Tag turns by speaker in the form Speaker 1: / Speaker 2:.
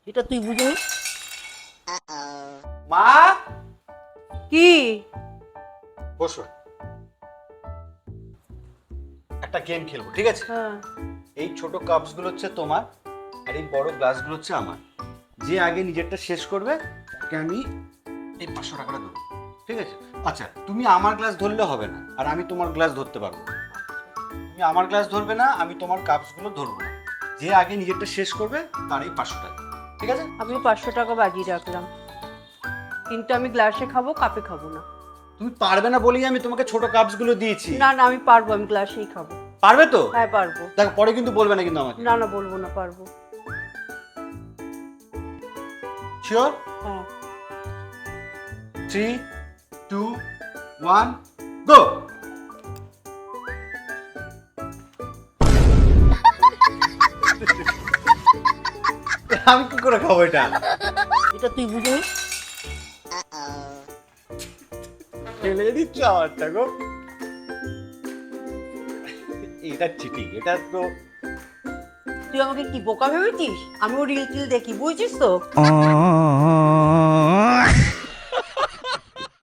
Speaker 1: এটা তুই বুঝিনি?
Speaker 2: মা,
Speaker 1: কি?
Speaker 2: বসো। একটা গেম খেলবো, ঠিক আছে?
Speaker 1: হ্যাঁ।
Speaker 2: এই ছোট কাপস গুলো হচ্ছে তোমার, আর এই বড় গ্লাস গুলো হচ্ছে আমার। যে আগে নিজেরটা শেষ করবে তাকে আমি এই 500 টাকাটা দেবো, ঠিক আছে? আচ্ছা, তুমি আমার গ্লাস ধরলে হবে না, আর আমি তোমার গ্লাস ধরতে পারবো না। তুমি আমার গ্লাস ধরবে না, আমি তোমার কাপস গুলো ধরবো না। যে আগে নিজেরটা শেষ করবে তার এই 500 টাকা, ঠিক আছে?
Speaker 1: আমি 500 টাকা বাজিয়ে রাখলাম, কিন্তু আমি গ্লাসে খাবো, কাপে খাবো না।
Speaker 2: তুমি পারবে না বলেই আমি তোমাকে ছোট কাপস গুলো দিয়েছি।
Speaker 1: না না, আমি পারবো, আমি গ্লাসেই খাবো।
Speaker 2: পারবে তো?
Speaker 1: হ্যাঁ পারবো।
Speaker 2: দেখো, পরে কিন্তু বলবে না কিন্তু আমাকে।
Speaker 1: না না, বলবো না, পারবো।
Speaker 2: শিওর?
Speaker 1: হ্যাঁ।
Speaker 2: 3, 2, 1, গো! আমি কি করে খাবো এটা?
Speaker 1: এটা তুই বুঝিনি?
Speaker 2: ফেলে দিচ্ছ আমারটা গো। এটা চিটিং, এটা তো।
Speaker 1: তুই আমাকে কি বোকা ভেবেছিস? আমিও রিল টিল দেখি, বুঝছিস তো?